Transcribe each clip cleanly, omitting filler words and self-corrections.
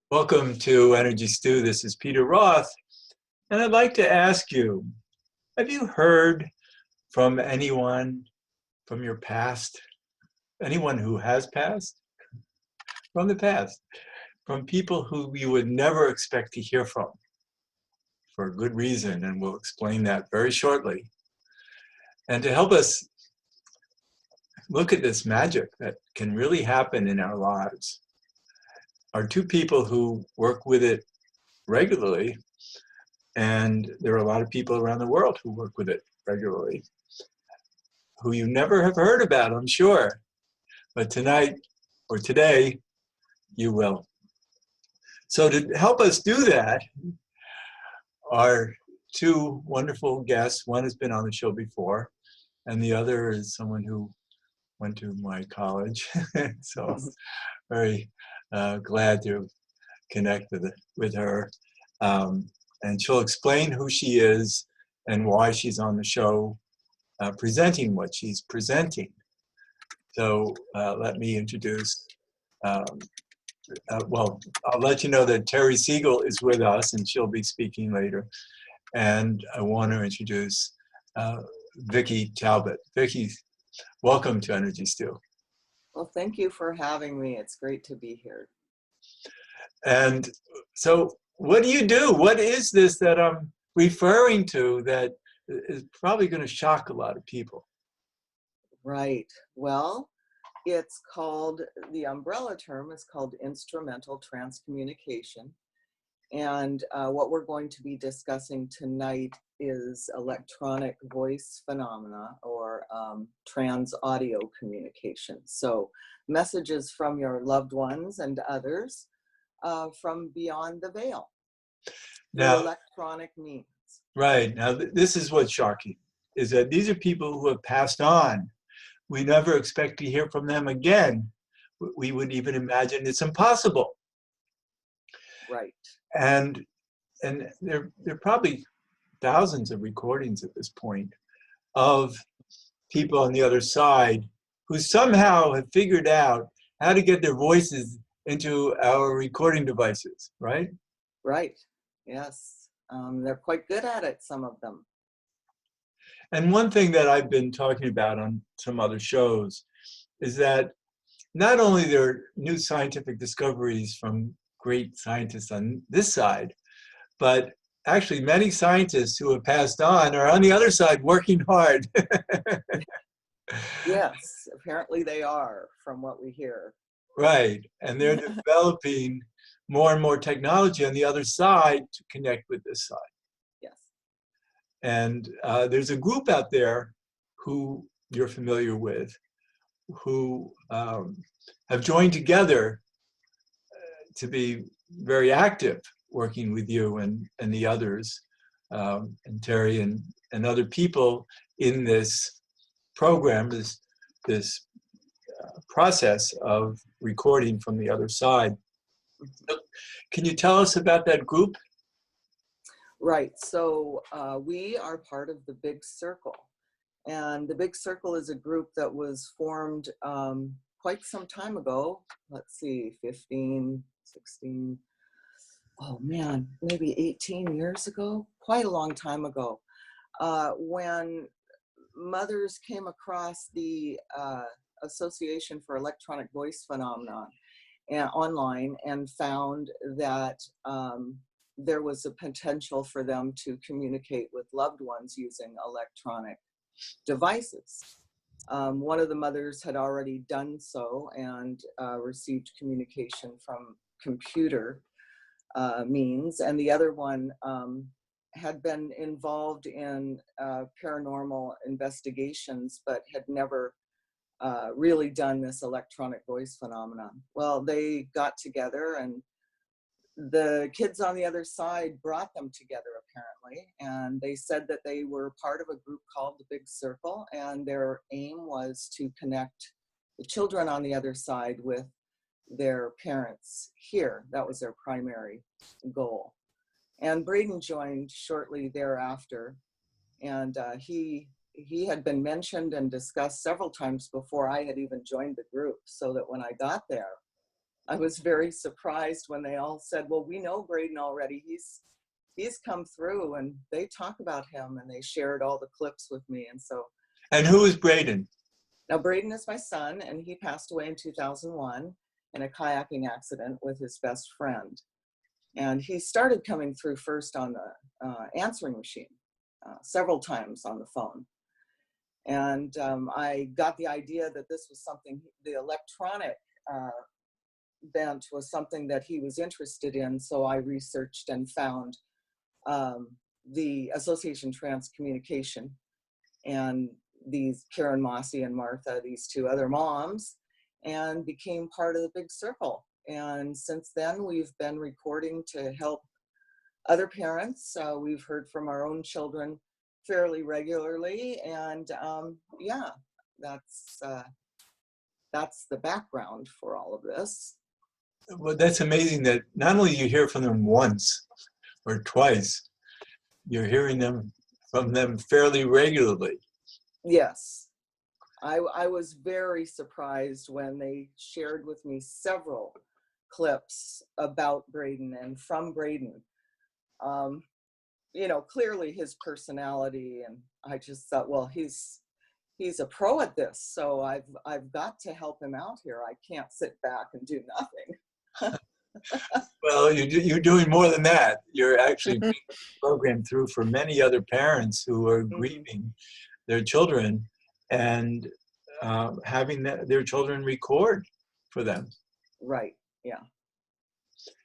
Welcome to Energy Stew. This is Peter Roth, and I'd like to ask you, have you heard from anyone from your past? Anyone who has passed? From the past? From people who you would never expect to hear from for a good reason, and we'll explain that very shortly. And to help us look at this magic that can really happen in our lives are two people who work with it regularly. And there are a lot of people around the world who work with it regularly, who you never have heard about, I'm sure. But tonight or today, you will. So to help us do that are two wonderful guests. One has been on the show before, and the other is someone who went to my college. So very glad to connect with her. And she'll explain who she is and why she's on the show presenting what she's presenting. So let me introduce, well, I'll let you know that Terri Segal is with us and she'll be speaking later. And I want to introduce Vicki Talbott. Vicki, welcome to Energy Stew. Well, thank you for having me. It's great to be here. And so what do you do? What is this that I'm referring to that is probably going to shock a lot of people? Right. Well, it's called, the umbrella term is called instrumental transcommunication. And what we're going to be discussing tonight is electronic voice phenomena or trans audio communication. So messages from your loved ones and others from beyond the veil. Now, electronic means. Right. Now, this is what's shocking, is that these are people who have passed on. We never expect to hear from them again. We would even imagine it's impossible. Right. And there are probably thousands of recordings at this point of people on the other side who somehow have figured out how to get their voices into our recording devices, right? Right. Yes. They're quite good at it, some of them. And one thing that I've been talking about on some other shows is that not only there are new scientific discoveries from great scientists on this side, but actually many scientists who have passed on are on the other side working hard. Yes, apparently they are, from what we hear. Right, and they're developing more and more technology on the other side to connect with this side. Yes. And there's a group out there who you're familiar with, who have joined together to be very active, working with you and the others, and Terri and other people in this program, this process of recording from the other side. Can you tell us about that group? Right. So we are part of the Big Circle. And the Big Circle is a group that was formed quite some time ago. Let's see, 15, 16, oh man, maybe 18 years ago, quite a long time ago, when mothers came across the Association for Electronic Voice Phenomenon online and found that there was a potential for them to communicate with loved ones using electronic devices. One of the mothers had already done so and received communication from computer means, and the other one had been involved in paranormal investigations but had never really done this electronic voice phenomenon. Well, they got together, and the kids on the other side brought them together apparently, and they said that they were part of a group called the Big Circle, and their aim was to connect the children on the other side with their parents here. That was their primary goal. And Braden joined shortly thereafter, and he had been mentioned and discussed several times before I had even joined the group, so that when I got there, I was very surprised when they all said, well, we know Braden already. He's come through, and they talk about him, and they shared all the clips with me. And so. And who is Braden? Now, Braden is my son, and he passed away in 2001 in a kayaking accident with his best friend. And he started coming through first on the answering machine, several times on the phone. And I got the idea that this was something, the electronic bent was something that he was interested in. So I researched and found the Association Transcommunication, and these Karen Mossy and Martha, these two other moms, and became part of the big circle. And since then, we've been recording to help other parents. We've heard from our own children fairly regularly, and yeah, that's the background for all of this. Well, that's amazing that not only you hear from them once or twice, you're hearing from them fairly regularly. Yes. I was very surprised when they shared with me several clips about Braden and from Braden. You know, clearly his personality, and I just thought, well, he's a pro at this, so I've got to help him out here. I can't sit back and do nothing. Well, you're doing more than that. You're actually being programmed through for many other parents who are grieving their children, and having their children record for them. Right. Yeah.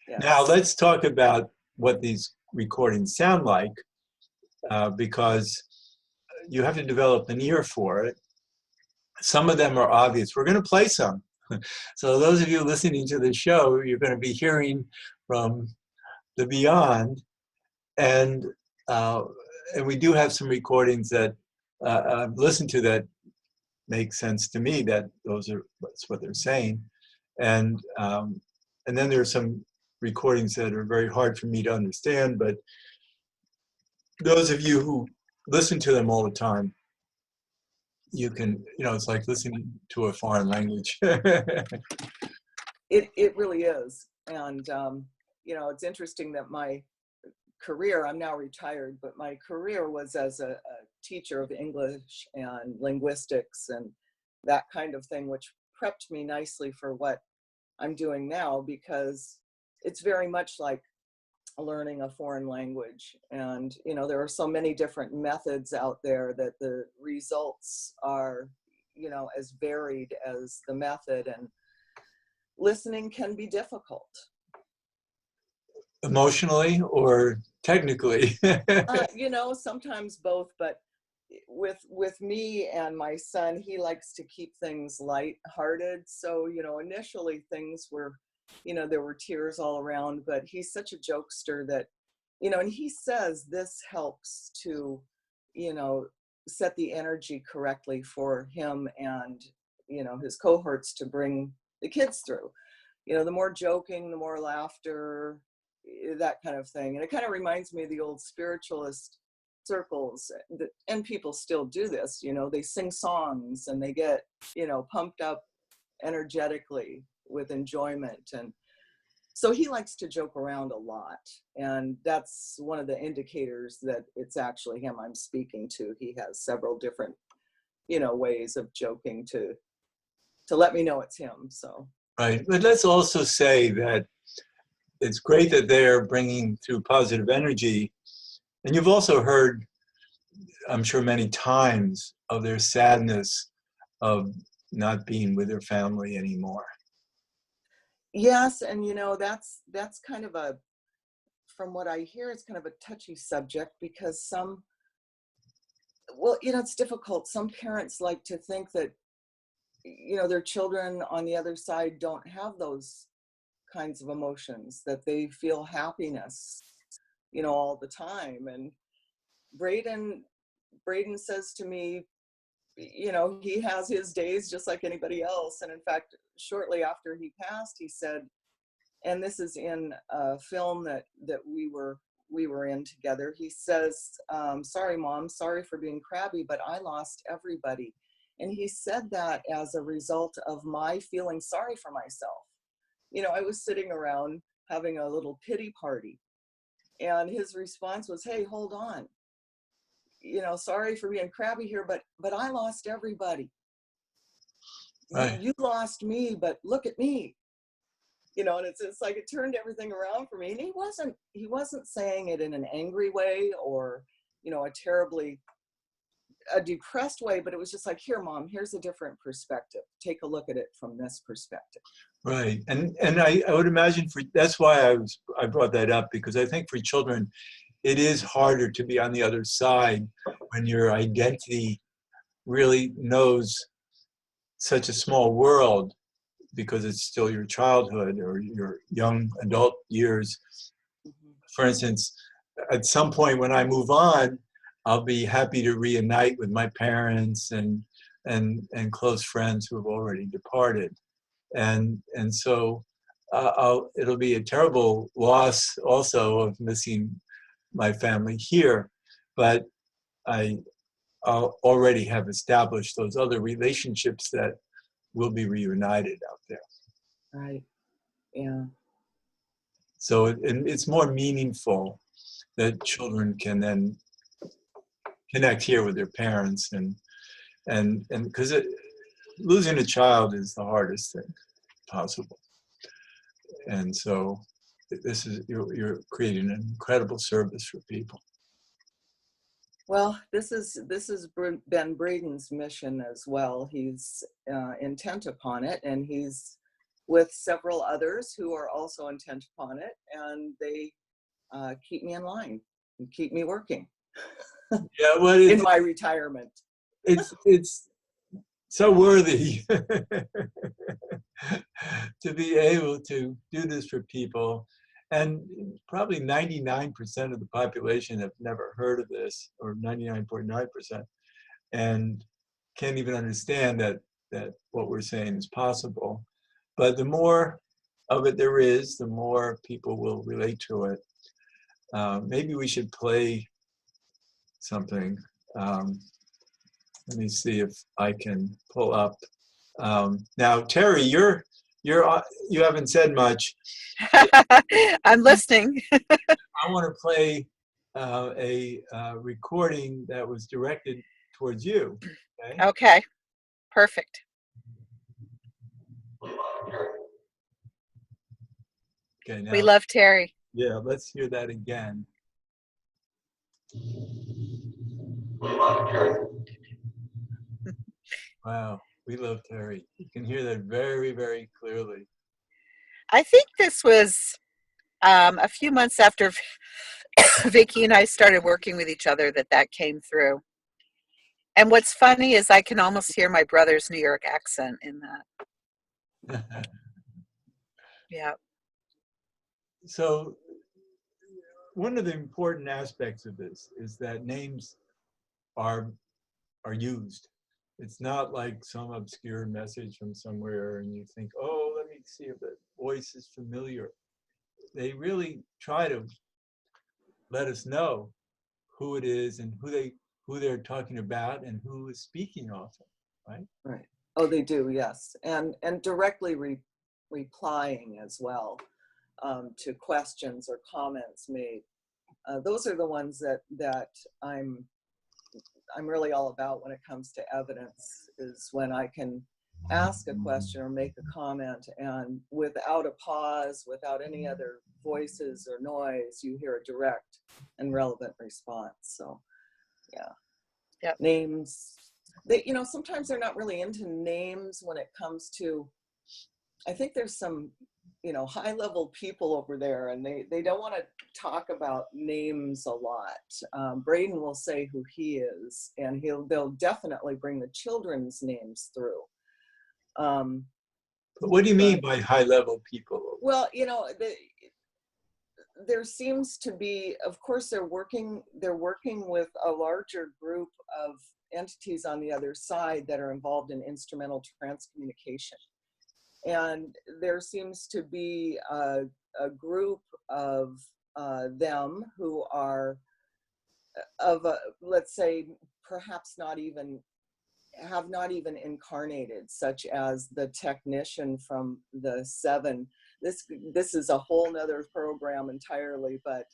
Yes. Now let's talk about what these recordings sound like, because you have to develop an ear for it. Some of them are obvious. We're going to play some. So those of you listening to the show, you're going to be hearing from the beyond, and we do have some recordings that I've listened to that make sense to me, that that's what they're saying, and then there are some recordings that are very hard for me to understand, but those of you who listen to them all the time, you can, it's like listening to a foreign language. It really is. And it's interesting that my career, I'm now retired, but my career was as a teacher of English and linguistics and that kind of thing, which prepped me nicely for what I'm doing now, because it's very much like learning a foreign language. And, there are so many different methods out there that the results are, as varied as the method, and listening can be difficult. Emotionally or technically? Sometimes both, but with me and my son, he likes to keep things lighthearted. So, initially things were, there were tears all around, but he's such a jokester that, and he says this helps to, set the energy correctly for him and, his cohorts to bring the kids through. The more joking, the more laughter, that kind of thing. And it kind of reminds me of the old spiritualist circles, and people still do this. They sing songs and they get, pumped up energetically with enjoyment. And so he likes to joke around a lot, and that's one of the indicators that it's actually him I'm speaking to. He has several different, ways of joking to let me know it's him. So Right, but let's also say that it's great that they're bringing through positive energy, and you've also heard, I'm sure, many times of their sadness of not being with their family anymore. Yes, and that's kind of from what I hear, it's kind of a touchy subject, because it's difficult. Some parents like to think that, their children on the other side don't have those kinds of emotions, that they feel happiness, all the time. And Braden says to me, he has his days just like anybody else. And in fact, shortly after he passed, he said, and this is in a film that we were in together, he says, sorry, Mom, sorry for being crabby, but I lost everybody. And he said that as a result of my feeling sorry for myself, I was sitting around having a little pity party. And his response was, hey, hold on. Sorry for being crabby here, but I lost everybody. Right. You lost me, but look at me. And it's like it turned everything around for me. And he wasn't saying it in an angry way or, a depressed way, but it was just like, here, Mom, here's a different perspective. Take a look at it from this perspective. Right. And I would imagine that's why I brought that up, because I think for children, it is harder to be on the other side when your identity really knows such a small world, because it's still your childhood or your young adult years. Mm-hmm. For instance, at some point when I move on, I'll be happy to reunite with my parents and close friends who have already departed. And so it'll be a terrible loss also of missing my family here, but I'll already have established those other relationships that will be reunited out there. Right. Yeah. So it's more meaningful that children can then connect here with their parents, and because losing a child is the hardest thing possible. And so you're creating an incredible service for people. Well, this is Ben Braden's mission as well. He's intent upon it, and he's with several others who are also intent upon it, and they keep me in line and keep me working. Yeah, well, in my retirement. It's so worthy to be able to do this for people. And probably 99% of the population have never heard of this, or 99.9%, and can't even understand that what we're saying is possible. But the more of it there is, the more people will relate to it. Maybe we should play something. Let me see if I can pull up. Now, Terry, you haven't said much. I'm listening. I want to play a recording that was directed towards you. Okay. Okay, perfect. Okay. Now, We love Terry. yeah, let's hear that again. Wow, we love Terry. You can hear that very, very clearly. I think this was a few months after Vicki and I started working with each other that came through. And what's funny is I can almost hear my brother's New York accent in that. Yeah. So one of the important aspects of this is that names are used. It's not like some obscure message from somewhere and you think, oh, let me see if the voice is familiar. They really try to let us know who it is and who they're talking about and who is speaking often, right? Right. Oh, they do, yes. And directly replying as well to questions or comments made. Those are the ones that I'm really all about when it comes to evidence, is when I can ask a question or make a comment, and without a pause, without any other voices or noise, you hear a direct and relevant response. So yeah. Yep. Names, they, sometimes they're not really into names when it comes to, I think there's some, high level people over there, and they don't want to talk about names a lot. Braden will say who he is, and they'll definitely bring the children's names through. But what do you mean by high level people? Well, there seems to be, of course, they're working with a larger group of entities on the other side that are involved in instrumental transcommunication. And there seems to be a group of them who are let's say, perhaps have not even incarnated, such as the technician from the 7. this is a whole nother program entirely, but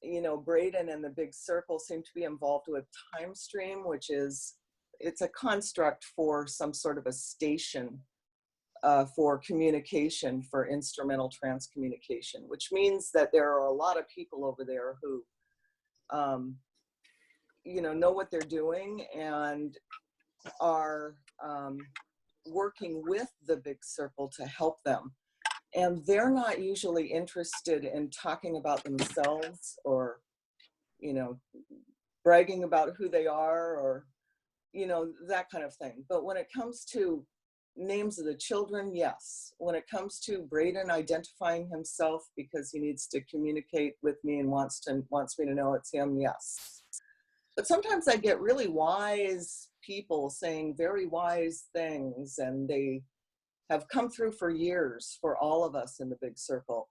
you know, Braden and the Big Circle seem to be involved with Time Stream, which is, it's a construct for some sort of a station for communication, for instrumental transcommunication, which means that there are a lot of people over there who, you know what they're doing and are working with the Big Circle to help them. And they're not usually interested in talking about themselves or, you know, bragging about who they are or, you know, that kind of thing. But when it comes to names of the children, yes. When it comes to Braden identifying himself because he needs to communicate with me and wants me to know it's him, yes. But sometimes I get really wise people saying very wise things, and they have come through for years for all of us in the Big Circle.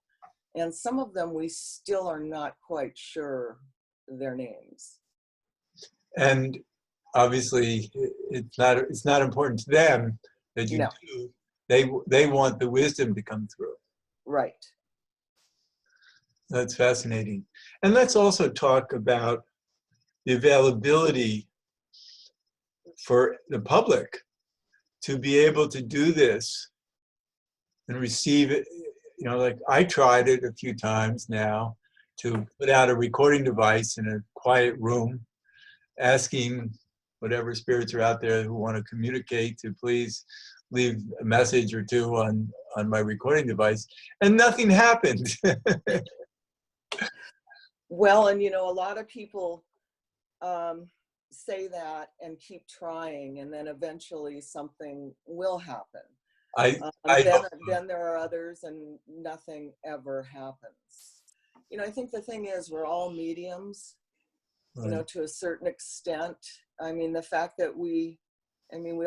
And some of them we still are not quite sure their names. And obviously it's not important to them that you No. do. They want the wisdom to come through. Right. That's fascinating. And let's also talk about the availability for the public to be able to do this and receive it. You know, like I tried it a few times now to put out a recording device in a quiet room, asking whatever spirits are out there who want to communicate to please leave a message or two on my recording device, and nothing happened. Well, and you know, a lot of people say that and keep trying, and then eventually something will happen. Then there are others and nothing ever happens. You know, I think the thing is we're all mediums, Right. you know, to a certain extent. I mean, the fact that we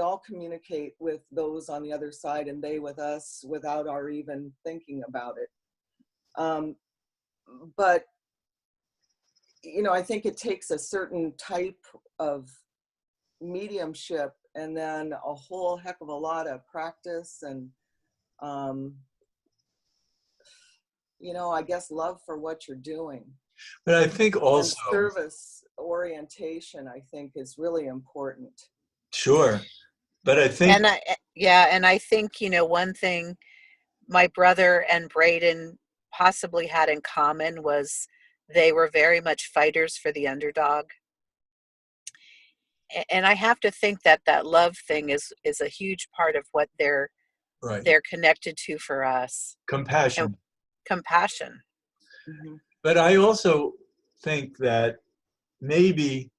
all communicate with those on the other side and they with us without our even thinking about it. But, you know, I think it takes a certain type of mediumship and then a whole heck of a lot of practice and, you know, I guess love for what you're doing. But I think also and service orientation, I think, is really important. Sure. But I think and I think, you know, one thing my brother and Braden possibly had in common was they were very much fighters for the underdog. And I have to think that that love thing is a huge part of what they're connected to for us. compassion. And compassion. Mm-hmm. But I also think that maybe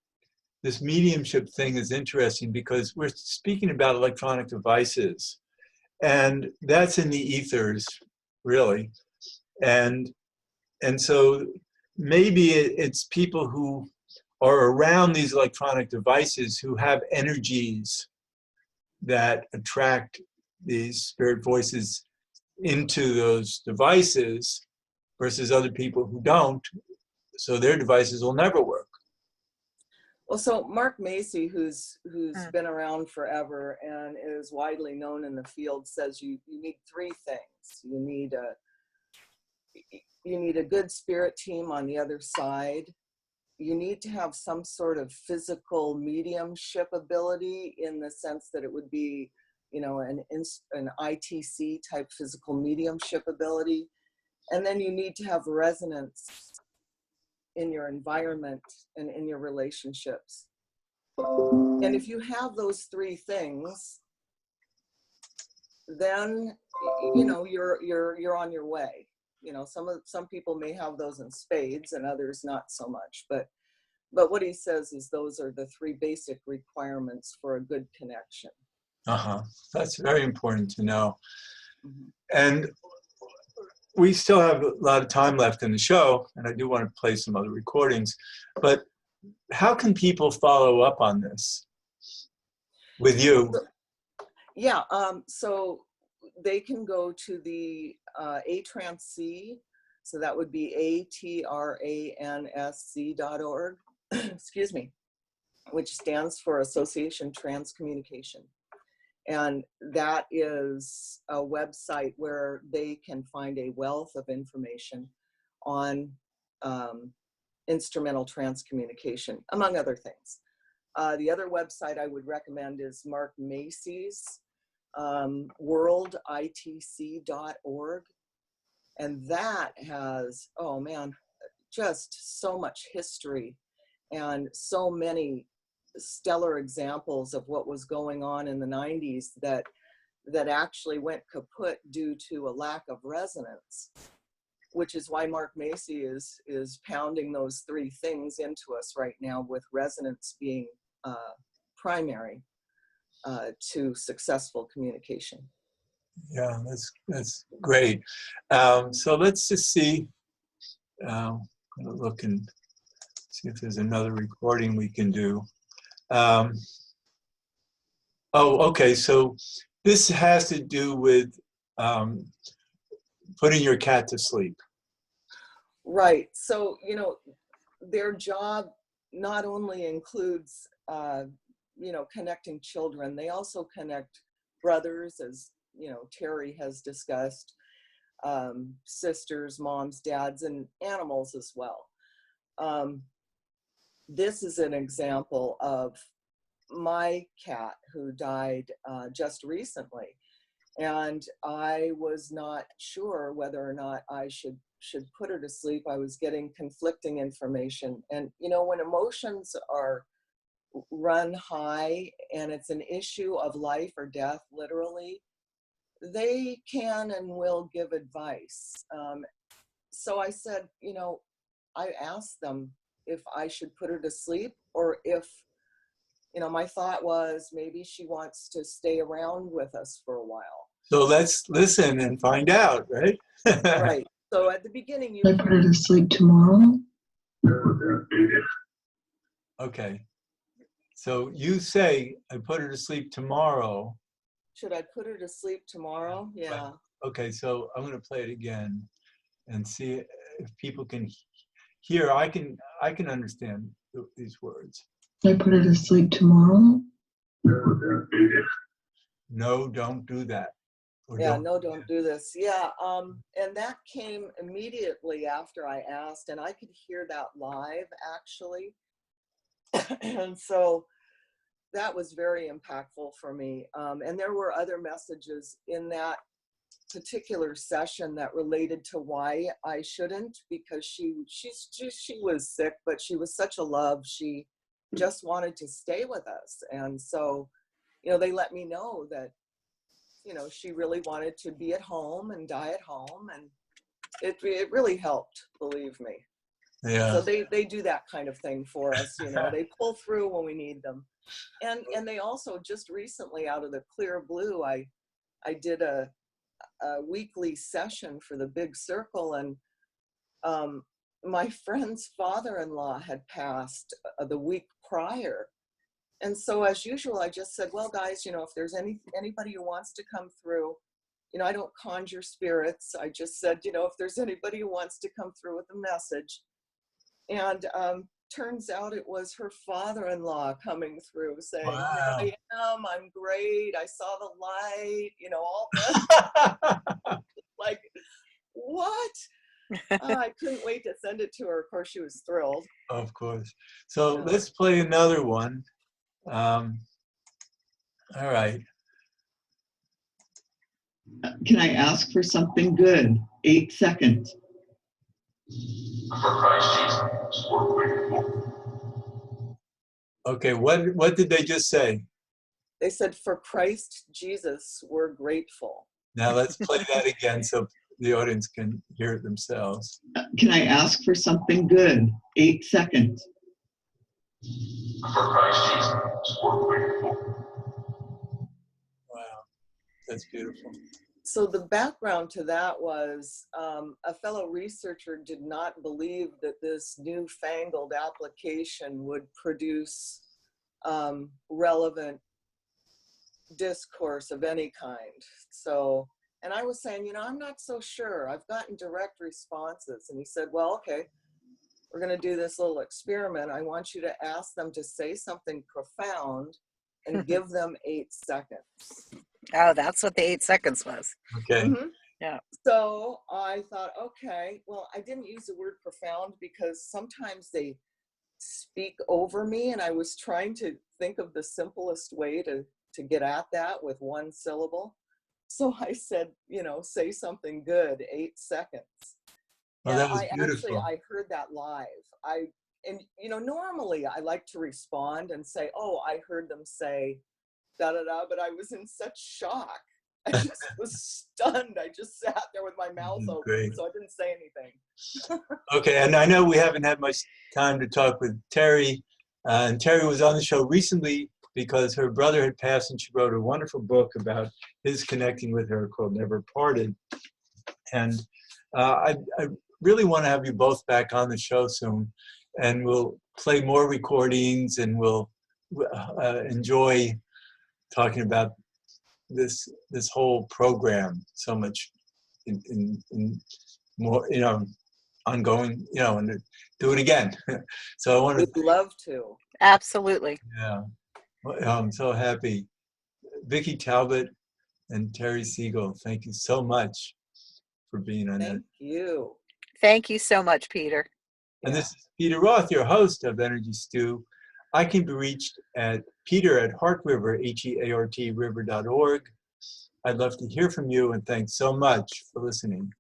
this mediumship thing is interesting because we're speaking about electronic devices, and that's in the ethers, really. And so maybe it's people who are around these electronic devices who have energies that attract these spirit voices into those devices versus other people who don't, so their devices will never work. Well, so Mark Macy, who's been around forever and is widely known in the field, says you need three things. You need a good spirit team on the other side. You need to have some sort of physical mediumship ability in the sense that it would be, you know, an ITC type physical mediumship ability. And then you need to have resonance in your environment and in your relationships. And if you have those three things, then, you know, you're on your way. You know, some people may have those in spades and others not so much, but what he says is those are the three basic requirements for a good connection. That's very important to know. Mm-hmm. And we still have a lot of time left in the show, and I do want to play some other recordings, but how can people follow up on this with you? So they can go to the ATRANSC, so that would be ATRANSC.org, excuse me, which stands for Association Transcommunication. And that is a website where they can find a wealth of information on instrumental transcommunication, among other things. The other website I would recommend is Mark Macy's worlditc.org. And that has, oh man, just so much history and so many stellar examples of what was going on in the 90s that actually went kaput due to a lack of resonance, which is why Mark Macy is pounding those three things into us right now, with resonance being primary to successful communication. Yeah, that's great. So let's just see. I'm gonna look and see if there's another recording we can do. Oh, okay. So this has to do with putting your cat to sleep. Right. So, you know, their job not only includes, you know, connecting children, they also connect brothers, as, you know, Terry has discussed, sisters, moms, dads, and animals as well. This is an example of my cat who died just recently. And I was not sure whether or not I should put her to sleep. I was getting conflicting information. And, you know, when emotions are run high and it's an issue of life or death, literally, they can and will give advice. So I said, you know, I asked them if I should put her to sleep, or if, you know, my thought was maybe she wants to stay around with us for a while. So let's listen and find out, right? Right. So at the beginning, you I put her to sleep tomorrow. Okay. So you say, I put her to sleep tomorrow. should I put her to sleep tomorrow? Yeah. Okay, so I'm going to play it again and see if people can hear. I can understand these words. I put her to sleep tomorrow. No, don't do that. Or Yeah, no, don't do this. Yeah, and that came immediately after I asked, and I could hear that live actually. And so that was very impactful for me. And there were other messages in that particular session that related to why I shouldn't, because she was sick, but she was such a love. She just wanted to stay with us. And so, you know, they let me know that, you know, she really wanted to be at home and die at home. And it really helped, believe me. Yeah. So they do that kind of thing for us, you know, they pull through when we need them. And they also just recently, out of the clear blue, I did a weekly session for the Big Circle, and my friend's father-in-law had passed the week prior. And so as usual, I just said, well, guys, you know, if there's anybody who wants to come through, you know, I don't conjure spirits. I just said, you know, if there's anybody who wants to come through with a message. And turns out it was her father-in-law coming through saying, Wow. Here I am, I'm great, I saw the light, you know, all this. Like, what? I couldn't wait to send it to her. Of course, she was thrilled. Of course. So Yeah. let's play another one. All right. Can I ask for something good? 8 seconds. Okay, what did they just say? They said, for Christ Jesus, we're grateful. Now let's play that again so the audience can hear it themselves. Can I ask for something good? 8 seconds. Wow, that's beautiful. So the background to that was a fellow researcher did not believe that this newfangled application would produce relevant discourse of any kind. So, and I was saying, you know, I'm not so sure. I've gotten direct responses. And he said, well, okay, we're going to do this little experiment. I want you to ask them to say something profound and give them 8 seconds. Oh, that's what the 8 seconds was. Okay. Mhm. Yeah. So I thought, okay, well, I didn't use the word profound because sometimes they speak over me, and I was trying to think of the simplest way to get at that with one syllable. So I said, say something good, 8 seconds. Oh, And that was I beautiful. heard that live. Normally I like to respond and say, oh, I heard them say da da da, but I was in such shock. I just was stunned. I just sat there with my mouth open, Great. so I didn't say anything. Okay, and I know we haven't had much time to talk with Terry. And Terry was on the show recently because her brother had passed, and she wrote a wonderful book about his connecting with her called Never Parted. And I really want to have you both back on the show soon, and we'll play more recordings, and we'll enjoy talking about this whole program so much in more, ongoing, and do it again. So I want to, We'd love to. Absolutely. yeah, well, I'm so happy. Vicki Talbott and Terri Segal, thank you so much for being on it. Thank you. Thank you so much, Peter. And Yeah. this is Peter Roth, your host of Energy Stew. I can be reached at peter@heartriver, HEART river.org. I'd love to hear from you, and thanks so much for listening.